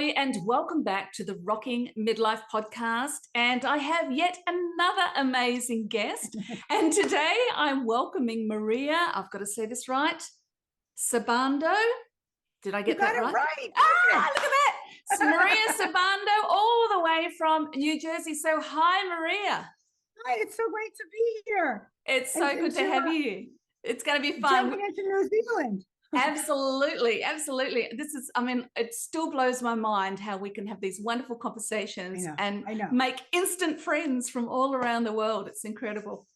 everybody, and welcome back to the Rocking Midlife Podcast. And I have yet another amazing guest. And today I'm welcoming Maria. I've got to say this right. Sabando. Did I get that right? Right. Ah, look at that. It's Maria Sabando, all the way from New Jersey. So hi, Maria. Hi, it's so great to be here. It's so good to have you. It's going to be fun. Jumping into New Zealand. Absolutely. It still blows my mind how we can have these wonderful conversations and make instant friends from all around the world. It's incredible.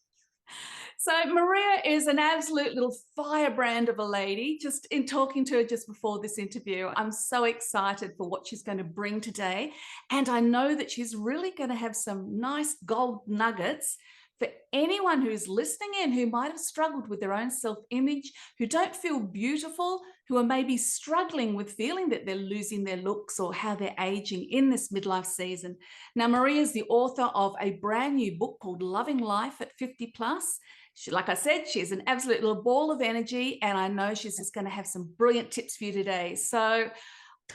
So Maria is an absolute little firebrand of a lady. Just in talking to her just before this interview, I'm so excited for what she's going to bring today. And I know that she's really going to have some nice gold nuggets for anyone who's listening in who might have struggled with their own self-image, who don't feel beautiful, who are maybe struggling with feeling that they're losing their looks or how they're aging in this midlife season. Now, Maria is the author of a brand new book called Loving Life at 50 Plus. Like I said, she's an absolute little ball of energy, and I know she's just going to have some brilliant tips for you today. So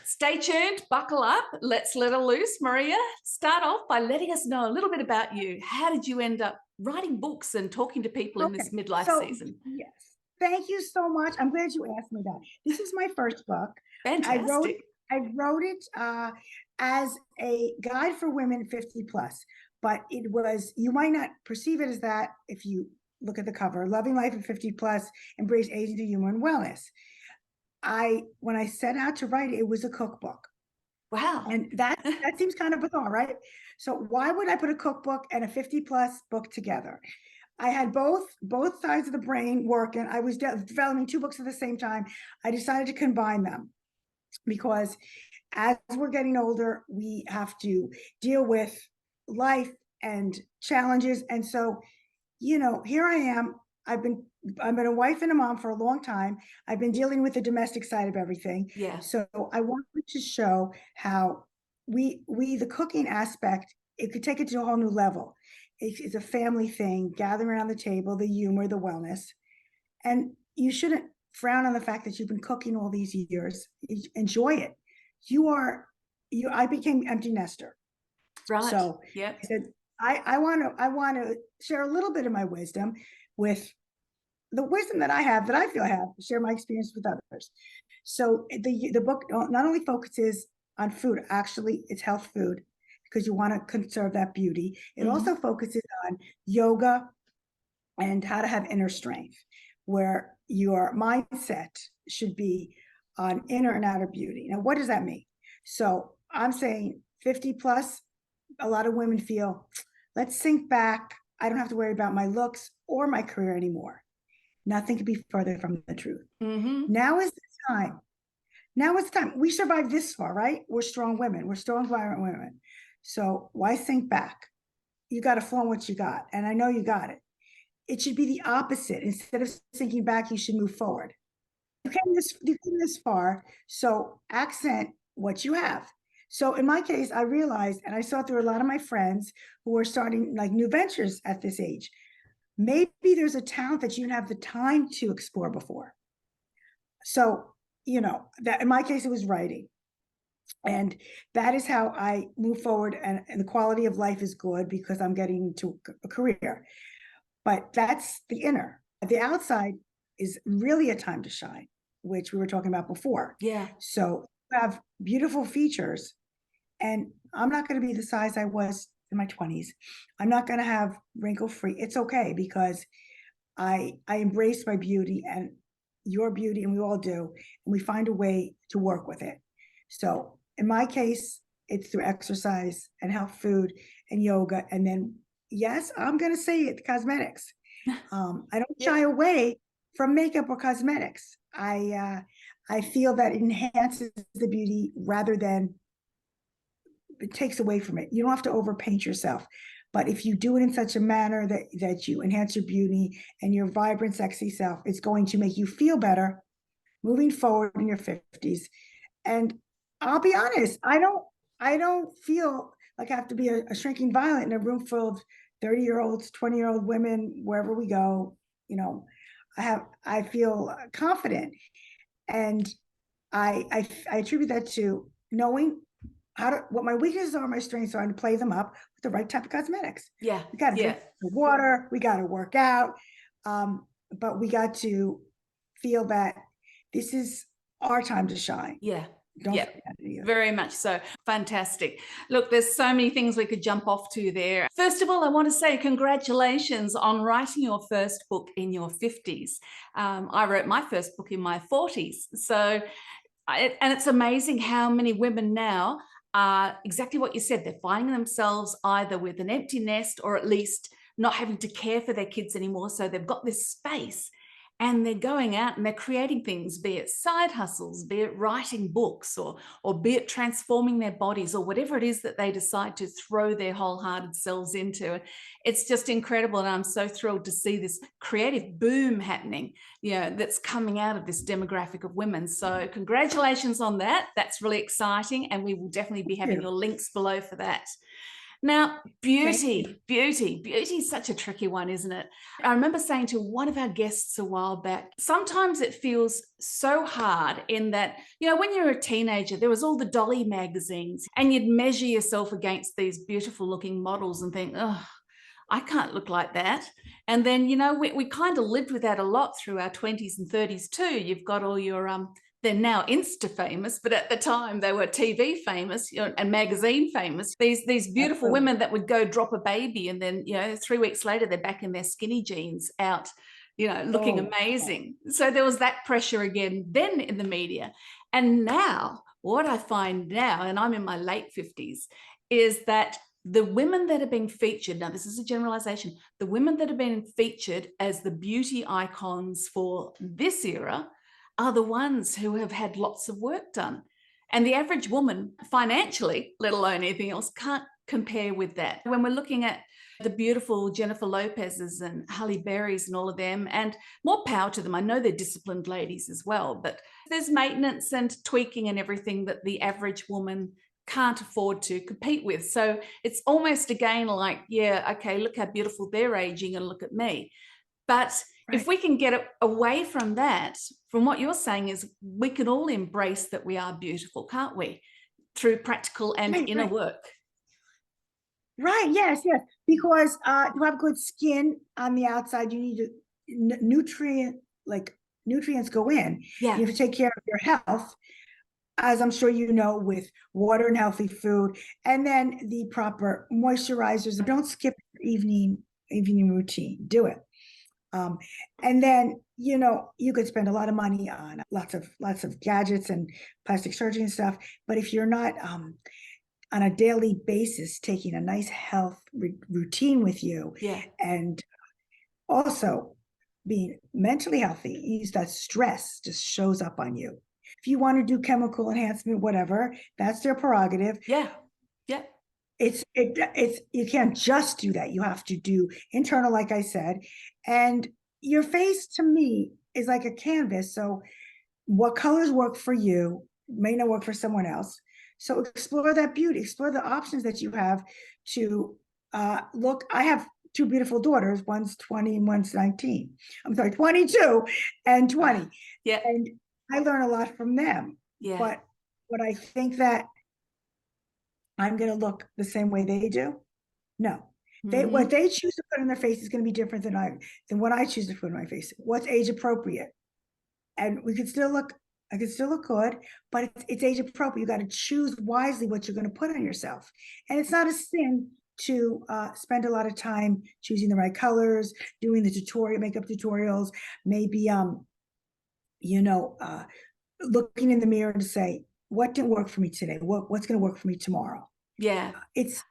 stay tuned, buckle up, let's let her loose. Maria, start off by letting us know a little bit about you. How did you end up writing books and talking to people in this midlife season? Yes, thank you so much. I'm glad you asked me that. This is my first book. Fantastic. I wrote it as a guide for women 50 plus, but it was, you might not perceive it as that if you look at the cover, Loving Life at 50 Plus, Embrace Aging to Humor and Wellness. When I set out to write it, it was a cookbook. Wow. And that seems kind of bizarre, right? So why would I put a cookbook and a 50 plus book together? I had both sides of the brain working. I was developing two books at the same time. I decided to combine them because as we're getting older, we have to deal with life and challenges. And so, here I am. I've been a wife and a mom for a long time. I've been dealing with the domestic side of everything. Yeah. So I wanted to show how we the cooking aspect, it could take it to a whole new level. It's a family thing, gathering around the table, the humor, the wellness. And you shouldn't frown on the fact that you've been cooking all these years. Enjoy it. I became empty nester. Right. So yeah. I said, I want to share a little bit of my wisdom with the wisdom that I have, that I feel I have, share my experience with others. So the book not only focuses on food, actually it's health food, because you want to conserve that beauty. It also focuses on yoga and how to have inner strength, where your mindset should be on inner and outer beauty. Now, what does that mean? So I'm saying 50 plus, a lot of women feel, let's sink back. I don't have to worry about my looks or my career anymore. Nothing could be further from the truth. Now is the time. Now is the time. We survived this far, right? We're strong women. We're strong, vibrant women. So why sink back? You got to flaunt what you got. And I know you got it. It should be the opposite. Instead of sinking back, you should move forward. You came this far, so accent what you have. So in my case, I realized, and I saw through a lot of my friends who were starting like new ventures at this age, maybe there's a talent that you didn't have the time to explore before. So, that in my case, it was writing. And that is how I move forward. And the quality of life is good because I'm getting into a career. But that's the inner. The outside is really a time to shine, which we were talking about before. Yeah. So you have beautiful features. And I'm not going to be the size I was in my 20s. I'm not going to have wrinkle-free. It's okay because I embrace my beauty and your beauty, and we all do. And we find a way to work with it. So in my case, it's through exercise and health food and yoga. And then, yes, I'm going to say it, cosmetics. I don't shy away from makeup or cosmetics. I feel that it enhances the beauty rather than it takes away from it. You don't have to overpaint yourself. But if you do it in such a manner that you enhance your beauty and your vibrant, sexy self, it's going to make you feel better moving forward in your 50s. And I'll be honest, I don't feel like I have to be a shrinking violet in a room full of 30-year-olds, 20-year-old women, wherever we go. I feel confident. And I attribute that to knowing what my weaknesses are, my strengths are, and play them up with the right type of cosmetics. Yeah. We got to drink the water. We got to work out. But we got to feel that this is our time to shine. Yeah. Don't yeah, forget it either. Very much so. Fantastic. Look, there's so many things we could jump off to there. First of all, I want to say congratulations on writing your first book in your 50s. I wrote my first book in my 40s. So, and it's amazing how many women now are exactly what you said. They're finding themselves either with an empty nest or at least not having to care for their kids anymore. So they've got this space. And they're going out and they're creating things, be it side hustles, be it writing books, or be it transforming their bodies, or whatever it is that they decide to throw their wholehearted selves into. It's just incredible. And I'm so thrilled to see this creative boom happening, that's coming out of this demographic of women. So congratulations on that. That's really exciting. And we will definitely be having your links below for that. Now, beauty is such a tricky one, isn't it? I remember saying to one of our guests a while back, sometimes it feels so hard in that, when you're a teenager, there was all the Dolly magazines and you'd measure yourself against these beautiful looking models and think, oh, I can't look like that. And then, we kind of lived with that a lot through our 20s and 30s too. You've got all your they're now Insta famous, but at the time they were TV famous, and magazine famous. These beautiful women that would go drop a baby, and then 3 weeks later they're back in their skinny jeans, out, looking amazing. So there was that pressure again then in the media. And now, what I find now, and I'm in my late 50s, is that the women that are being featured, now this is a generalization, the women that are being featured as the beauty icons for this era are the ones who have had lots of work done. And the average woman financially, let alone anything else, can't compare with that. When we're looking at the beautiful Jennifer Lopez's and Halle Berry's and all of them, and more power to them. I know they're disciplined ladies as well, but there's maintenance and tweaking and everything that the average woman can't afford to compete with. So it's almost again like, okay, look how beautiful they're aging and look at me. But if we can get away from that, from what you're saying is we can all embrace that we are beautiful, can't we? Through practical and inner work. Right. Yes. Because to have good skin on the outside, you need nutrients go in. Yeah. You have to take care of your health, as I'm sure you know, with water and healthy food, and then the proper moisturizers. Don't skip your evening routine. Do it. And then, you could spend a lot of money on lots of gadgets and plastic surgery and stuff. But if you're not on a daily basis taking a nice health routine with you, and also being mentally healthy, that stress just shows up on you. If you want to do chemical enhancement, whatever, that's their prerogative. Yeah. It's you can't just do that. You have to do internal, like I said, and your face to me is like a canvas. So what colors work for you may not work for someone else. So explore that beauty, explore the options that you have to look. I have two beautiful daughters. One's 20 and one's 19. I'm sorry, 22 and 20. Yeah. And I learn a lot from them. Yeah. But what I think that I'm going to look the same way they do? No. What they choose to put on their face is going to be different than what I choose to put on my face. What's age appropriate? And I can still look good, but it's age appropriate. You got to choose wisely what you're going to put on yourself. And it's not a sin to spend a lot of time choosing the right colors, doing the makeup tutorials, maybe, looking in the mirror to say, what didn't work for me today? What's going to work for me tomorrow? Yeah. It's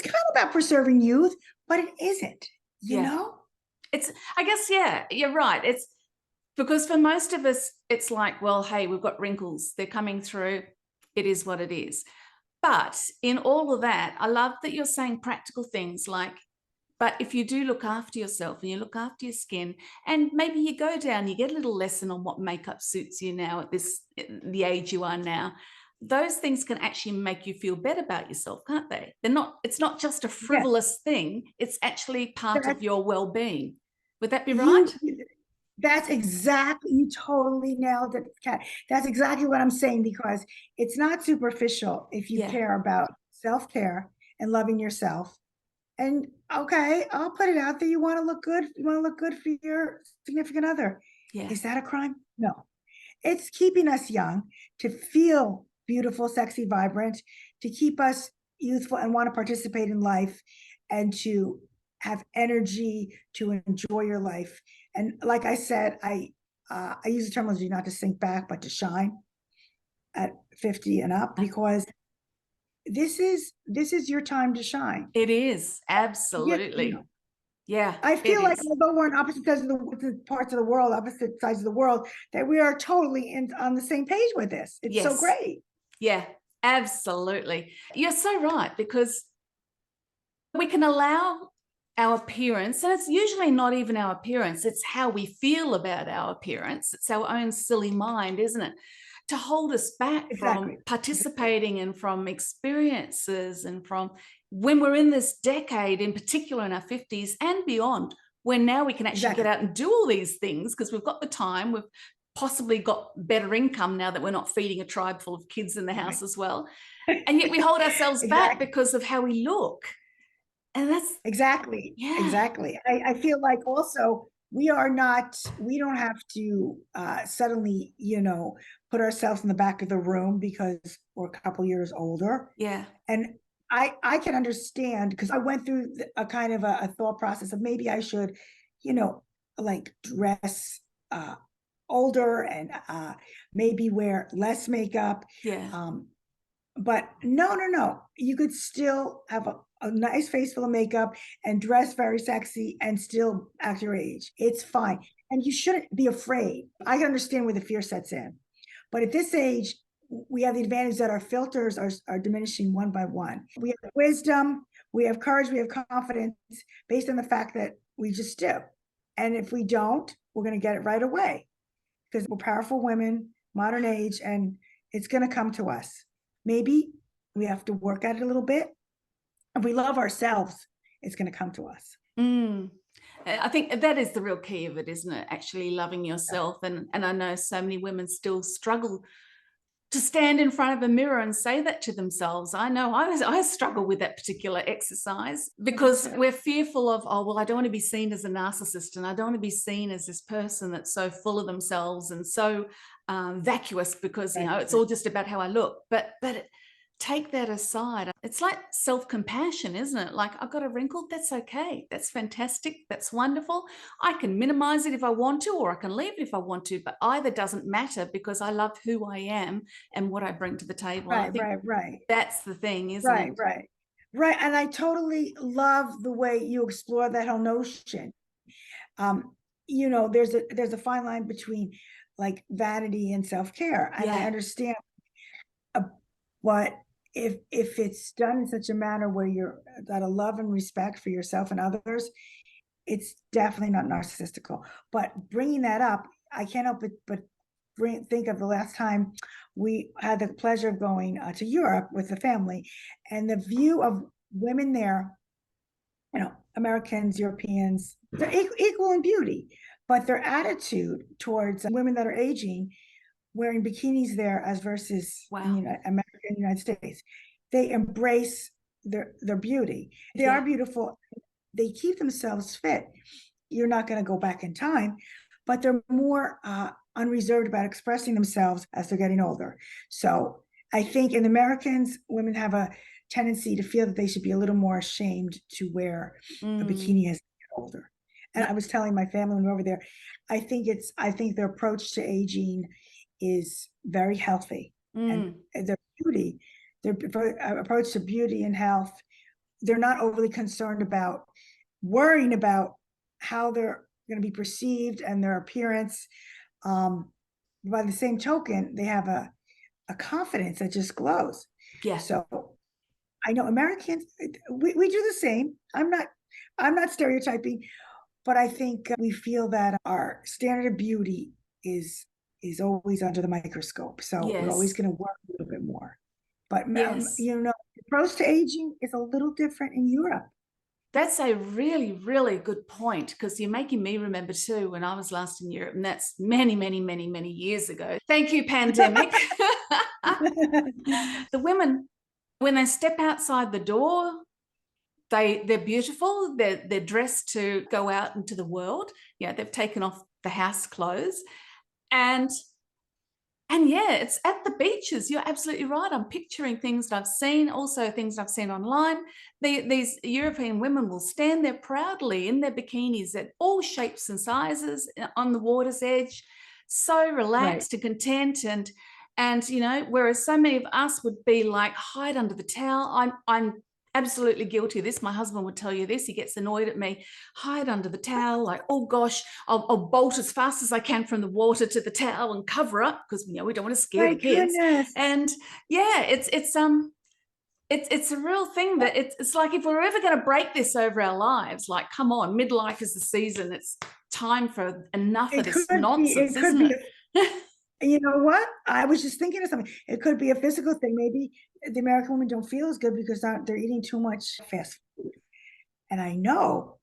kind of about preserving youth, but it isn't, you know? It's, I guess, you're right. It's because for most of us, it's like, well, hey, we've got wrinkles. They're coming through. It is what it is. But in all of that, I love that you're saying practical things like, but if you do look after yourself and you look after your skin, and maybe you go down, you get a little lesson on what makeup suits you now at the age you are now, those things can actually make you feel better about yourself, can't they? It's not just a frivolous thing. It's actually part of your well-being. Would that be right? That's exactly, you totally nailed it, Kat. That's exactly what I'm saying, because it's not superficial if you care about self-care and loving yourself. And okay, I'll put it out there. You want to look good. You want to look good for your significant other. Yeah. Is that a crime? No. It's keeping us young, to feel beautiful, sexy, vibrant, to keep us youthful and want to participate in life, and to have energy to enjoy your life. And like I said, I use the terminology not to sink back, but to shine at 50 and up, because this is your time to shine. It is, absolutely. You know, yeah, I feel like although we're on opposite sides of the parts of the world, opposite sides of the world, that we are totally on the same page with this. It's so great. Yeah, absolutely. You're so right, because we can allow our appearance, and it's usually not even our appearance, it's how we feel about our appearance. It's our own silly mind, isn't it? To hold us back from participating and from experiences, and from when we're in this decade, in particular in our 50s and beyond, when now we can actually get out and do all these things because we've got the time, we've possibly got better income now that we're not feeding a tribe full of kids in the house as well. And yet we hold ourselves back because of how we look. And that's exactly. I feel like also we don't have to suddenly, put ourselves in the back of the room because we're a couple years older. Yeah. And I can understand, because I went through a kind of a thought process of maybe I should, like dress older and maybe wear less makeup. Yeah. But no. You could still have a nice face full of makeup and dress very sexy and still act your age. It's fine. And you shouldn't be afraid. I can understand where the fear sets in. But at this age, we have the advantage that our filters are diminishing one by one. We have wisdom, we have courage, we have confidence based on the fact that we just do. And if we don't, we're going to get it right away, because we're powerful women, modern age, and it's going to come to us. Maybe we have to work at it a little bit. If we love ourselves, it's going to come to us. I think that is the real key of it, isn't it? Actually loving yourself. And I know so many women still struggle to stand in front of a mirror and say that to themselves. I know I struggle with that particular exercise, because we're fearful of, oh, well, I don't want to be seen as a narcissist, and I don't want to be seen as this person that's so full of themselves and so vacuous, because, it's all just about how I look. But take that aside. It's like self-compassion, isn't it? Like, I've got a wrinkle, that's okay. That's fantastic. That's wonderful. I can minimize it if I want to, or I can leave it if I want to, but either doesn't matter, because I love who I am and what I bring to the table. Right. That's the thing, isn't it? Right. And I totally love the way you explore that whole notion. There's a fine line between like vanity and self-care. And I understand, but if it's done in such a manner where you're got a love and respect for yourself and others, it's definitely not narcissistical. But bringing that up, I can't help but think of the last time we had the pleasure of going to Europe with the family, and the view of women there, Americans, Europeans, they're equal in beauty, but their attitude towards women that are aging, wearing bikinis there as versus America and United States, they embrace their beauty. They are beautiful. They keep themselves fit. You're not going to go back in time, but they're more unreserved about expressing themselves as they're getting older. So I think in Americans, women have a tendency to feel that they should be a little more ashamed to wear a bikini as they get older. And I was telling my family when we were over there, I think their approach to aging is very healthy, and their beauty, their approach to beauty and health, they're not overly concerned about worrying about how they're going to be perceived and their appearance. By the same token, they have a confidence that just glows. So I know Americans, we do the same. I'm not stereotyping, but I think we feel that our standard of beauty is always under the microscope. So we're always going to work a little bit more. But the approach to aging is a little different in Europe. That's a really, really good point, because you're making me remember too when I was last in Europe, and that's many, many, many, many years ago. Thank you, pandemic. The women, when they step outside the door, they're beautiful. They're dressed to go out into the world. Yeah, they've taken off the house clothes, and yeah, it's at the beaches. You're absolutely right. I'm picturing things that I've seen, also things I've seen online. These European women will stand there proudly in their bikinis at all shapes and sizes on the water's edge, so relaxed and content. And you know, whereas so many of us would be like, hide under the towel. I'm absolutely guilty of this. My husband would tell you this. He gets annoyed at me. Hide under the towel, like, oh gosh, I'll bolt as fast as I can from the water to the towel and cover up, because, you know, we don't want to scare the kids. Goodness. And yeah, it's a real thing that it's like, if we're ever going to break this over our lives, like, come on, midlife is the season. It's time for enough of this nonsense, isn't it? You know what? I was just thinking of something. It could be a physical thing. Maybe the American women don't feel as good because they're eating too much fast food. And I know,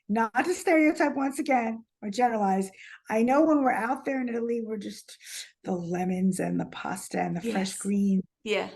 not to stereotype once again or generalize, I know when we're out there in Italy, we're just the lemons and the pasta and the fresh greens. Yeah.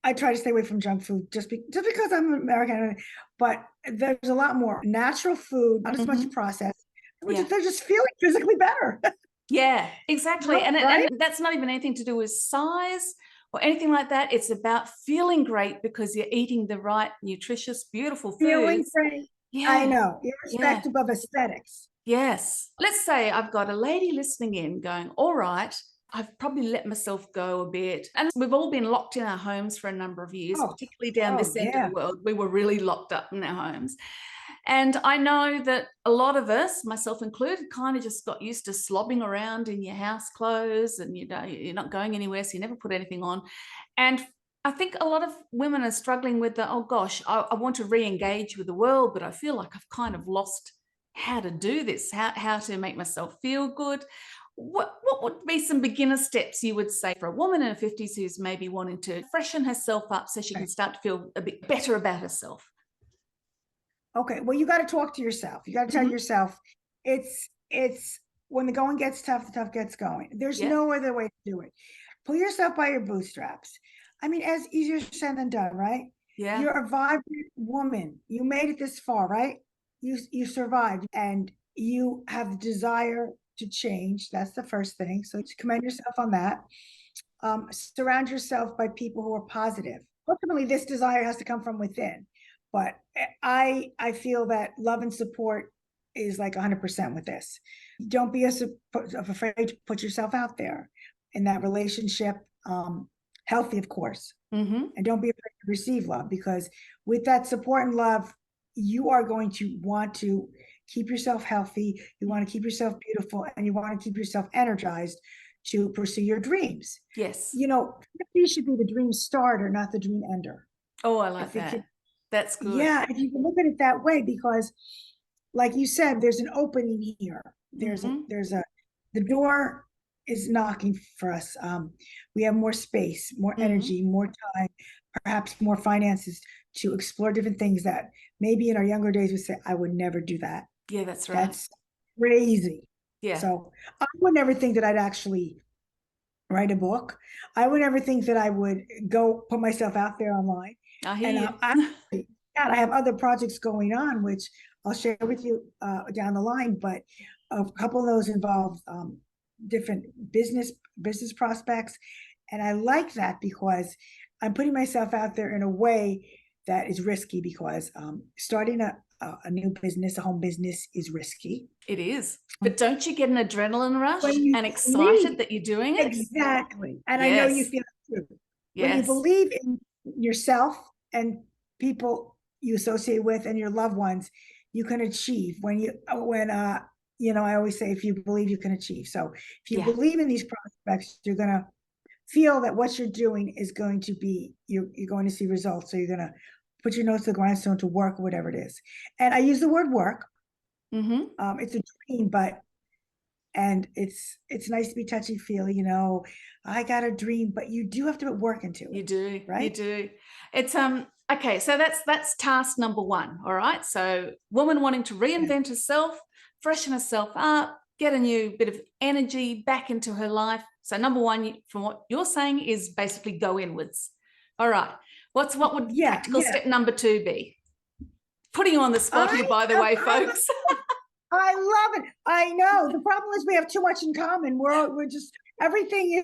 I try to stay away from junk food just because I'm American, but there's a lot more natural food, not as much processed. They're just feeling physically better. Yeah, exactly. And that's not even anything to do with size or anything like that. It's about feeling great because you're eating the right, nutritious, beautiful foods. Feeling great. Yeah. I know, irrespective of aesthetics. Yes. Let's say I've got a lady listening in going, all right, I've probably let myself go a bit. And we've all been locked in our homes for a number of years, particularly down this end of the world. We were really locked up in our homes. And I know that a lot of us, myself included, kind of just got used to slobbing around in your house clothes, and, you know, you're not going anywhere, so you never put anything on. And I think a lot of women are struggling with the, oh gosh, I want to re-engage with the world, but I feel like I've kind of lost how to do this, how to make myself feel good. What would be some beginner steps you would say for a woman in her 50s who's maybe wanting to freshen herself up so she can start to feel a bit better about herself? Okay, well, you got to talk to yourself. You got to tell yourself, it's when the going gets tough, the tough gets going. There's no other way to do it. Pull yourself by your bootstraps. I mean, as easier said than done, right? Yeah. You're a vibrant woman. You made it this far, right? You survived, and you have the desire to change. That's the first thing. So commend yourself on that. Surround yourself by people who are positive. Ultimately, this desire has to come from within. But I feel that love and support is like 100% with this. Don't be afraid to put yourself out there in that relationship, healthy, of course. And don't be afraid to receive love, because with that support and love, you are going to want to keep yourself healthy. You want to keep yourself beautiful, and you want to keep yourself energized to pursue your dreams. Yes. You know, 50 should be the dream starter, not the dream ender. Oh, I like that. That's good. Yeah, if you can look at it that way, because like you said, there's an opening here. The door is knocking for us. We have more space, more energy, more time, perhaps more finances to explore different things that maybe in our younger days we say, I would never do that. Yeah, that's right. That's crazy. Yeah. So I would never think that I'd actually write a book. I would never think that I would go put myself out there online. I hear you. I have other projects going on, which I'll share with you down the line, but a couple of those involve different business prospects. And I like that because I'm putting myself out there in a way that is risky, because starting a new business, a home business, is risky. It is. But don't you get an adrenaline rush and excited that you're doing it? Exactly. And I know you feel it too. When you believe in yourself and people you associate with and your loved ones, you can achieve. I always say, if you believe, you can achieve. So if you believe in these prospects, you're going to feel that what you're doing is going to be, you're going to see results. So you're going to put your nose to the grindstone to work, whatever it is. And I use the word work. It's a dream, and it's nice to be touchy-feely, I got a dream, but you do have to put work into it. You do, right? You do. It's Okay, so that's task number one. All right. So woman wanting to reinvent herself, freshen herself up, get a new bit of energy back into her life. So number one, from what you're saying, is basically go inwards. All right. What would practical step number two be? Putting you on the spot here, by the way, folks. I love it. I know. The problem is we have too much in common. We're just, we have everything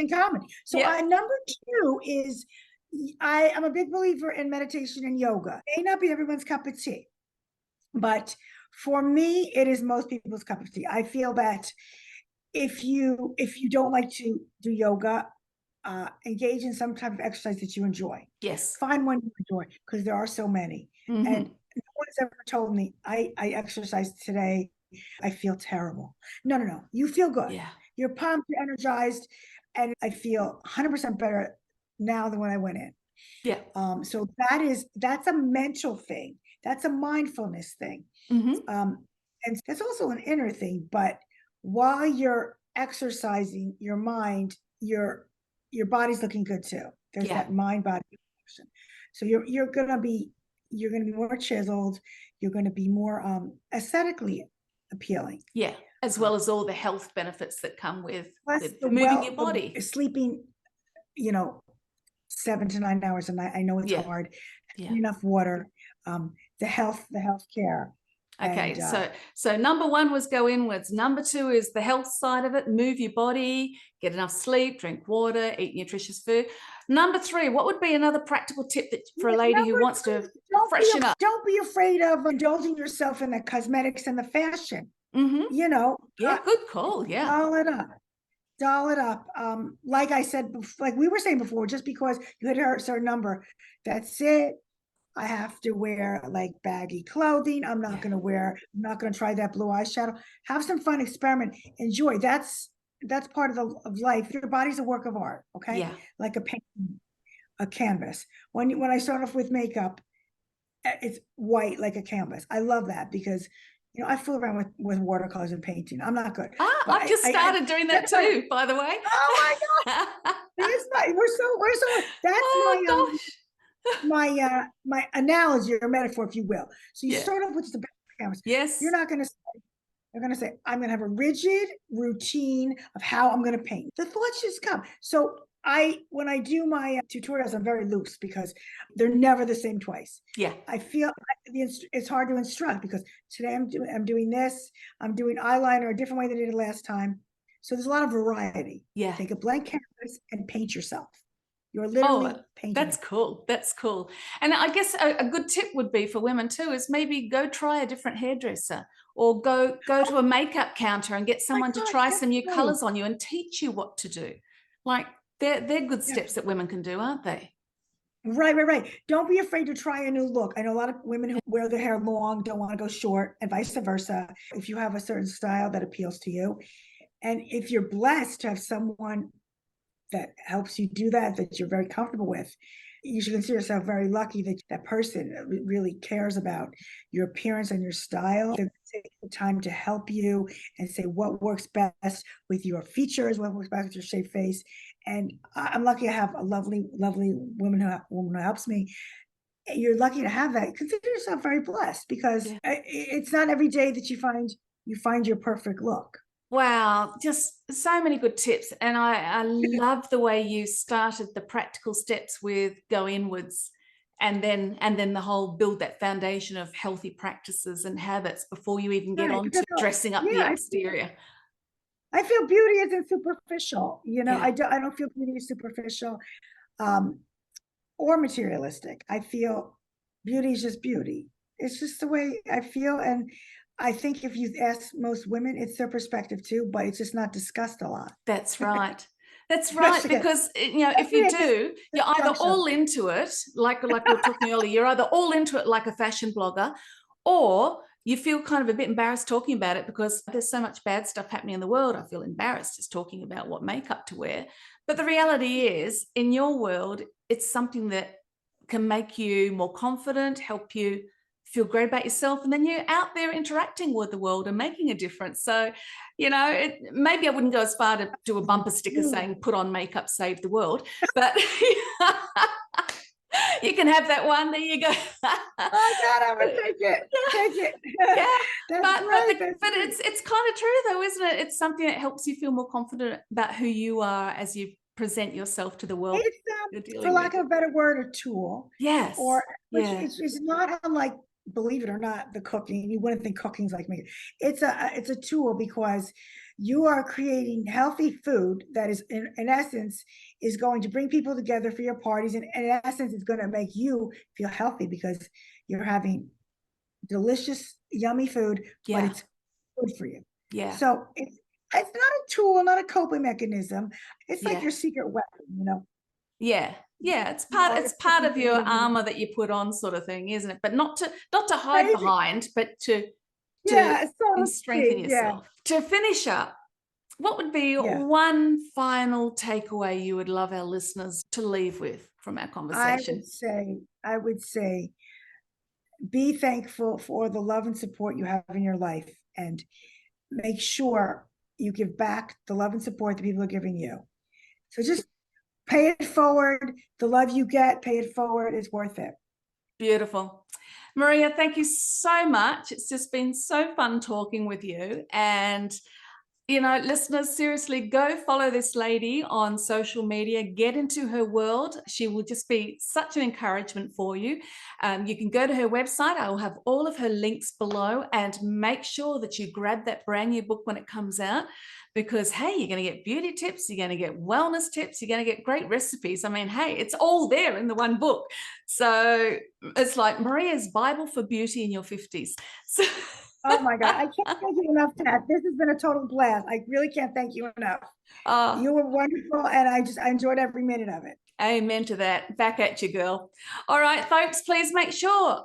in common. So number two is, I am a big believer in meditation and yoga. It may not be everyone's cup of tea, but for me, it is most people's cup of tea. I feel that if you don't like to do yoga, engage in some type of exercise that you enjoy. Yes. Find one you enjoy, because there are so many. Mm-hmm. And no one has ever told me, I exercised today, I feel terrible. No. You feel good. Yeah. You're pumped, you're energized, and I feel 100% better now than when I went in. Yeah. So that's a mental thing. That's a mindfulness thing. Mm-hmm. And that's also an inner thing. But while you're exercising your mind, your body's looking good too. There's that mind-body connection. So you're gonna be more chiseled. You're gonna be more aesthetically appealing. Yeah, as well as all the health benefits that come with moving your body. Sleeping, 7 to 9 hours a night. I know it's hard. Enough water. The health care. Okay, so number one was go inwards. Number two is the health side of it. Move your body, get enough sleep, drink water, eat nutritious food. Number three, what would be another practical tip for a lady who wants to freshen up? Don't be afraid of indulging yourself in the cosmetics and the fashion. Mm-hmm. Good call. Yeah. Doll it up. Like I said, like we were saying before, just because you hit a certain number, that's it. I have to wear like baggy clothing. I'm not going to try that blue eyeshadow. Have some fun, experiment, enjoy. That's part of life. Your body's a work of art. Okay. Yeah. Like a painting, a canvas. When I start off with makeup, it's white, like a canvas. I love that because, I fool around with watercolors and painting. I'm not good. I've just started doing that too, by the way. Oh my gosh. My analogy or metaphor, if you will. So you start off with the canvas. Yes. You're going to say, I'm going to have a rigid routine of how I'm going to paint. The thoughts just come. So when I do my tutorials, I'm very loose because they're never the same twice. Yeah. I feel it's hard to instruct because today I'm doing this. I'm doing eyeliner a different way than I did last time. So there's a lot of variety. Yeah. Take a blank canvas and paint yourself. You're literally painting. That's cool. That's cool. And I guess a good tip would be for women too is maybe go try a different hairdresser or go to a makeup counter and get someone to try some new colors on you and teach you what to do. Like they're good steps that women can do, aren't they? Right. Don't be afraid to try a new look. I know a lot of women who wear their hair long don't want to go short and vice versa. If you have a certain style that appeals to you, and if you're blessed to have someone that helps you do that you're very comfortable with, you should consider yourself very lucky that that person really cares about your appearance and your style. They take the time to help you and say what works best with your features, what works best with your shaped face. And I'm lucky to have a lovely woman who helps me. You're lucky to have that. Consider yourself very blessed because it's not every day that you find your perfect look. Wow, just so many good tips. And I love the way you started the practical steps with go inwards and then the whole build that foundation of healthy practices and habits before you even get on to dressing up the exterior. I feel beauty isn't superficial. I don't feel beauty is superficial or materialistic. I feel beauty is just beauty. It's just the way I feel. And I think if you ask most women, it's their perspective too, but it's just not discussed a lot. That's right. That's right. Because, if you do, you're either all into it, like we were talking earlier, you're either all into it like a fashion blogger, or you feel kind of a bit embarrassed talking about it because there's so much bad stuff happening in the world. I feel embarrassed just talking about what makeup to wear. But the reality is, in your world, it's something that can make you more confident, help you feel great about yourself, and then you're out there interacting with the world and making a difference. So, maybe I wouldn't go as far to do a bumper sticker saying "Put on makeup, save the world," but You can have that one. There you go. Oh God, I'm gonna take it. Take it. Yeah, That's right. but it's kind of true though, isn't it? It's something that helps you feel more confident about who you are as you present yourself to the world. It's for lack of a better word, a tool. Yes. Or yeah. it's not unlike, believe it or not, the cooking. You wouldn't think cooking's like me. It's a tool because you are creating healthy food that is in essence is going to bring people together for your parties, and in essence it's going to make you feel healthy because you're having delicious, yummy food, but it's good for you. Yeah. So it's not a tool, not a coping mechanism. It's like your secret weapon, you know. Yeah. Yeah, it's part of your armor that you put on, sort of thing, isn't it? But not to hide behind, but to strengthen yourself. To finish up, what would be one final takeaway you would love our listeners to leave with from our conversation? I would say be thankful for the love and support you have in your life, and make sure you give back the love and support that people are giving you. So just pay it forward. The love you get, pay it forward. It's worth it. Beautiful. Maria, thank you so much. It's just been so fun talking with you. And, you know, listeners, seriously, go follow this lady on social media. Get into her world. She will just be such an encouragement for you. You can go to her website. I will have all of her links below, and make sure that you grab that brand new book when it comes out, because, hey, you're going to get beauty tips, you're going to get wellness tips, you're going to get great recipes. I mean, hey, it's all there in the one book. So it's like Maria's Bible for beauty in your 50s. So oh my God, I can't thank you enough, Kat. This has been a total blast. I really can't thank you enough. You were wonderful, and I enjoyed every minute of it. Amen to that. Back at you, girl. All right, folks, please make sure,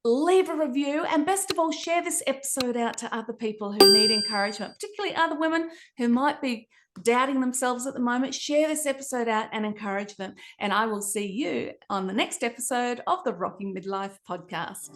leave a review, and best of all, share this episode out to other people who need encouragement, particularly other women who might be doubting themselves at the moment. Share this episode out and encourage them. And I will see you on the next episode of the Rocking Midlife Podcast.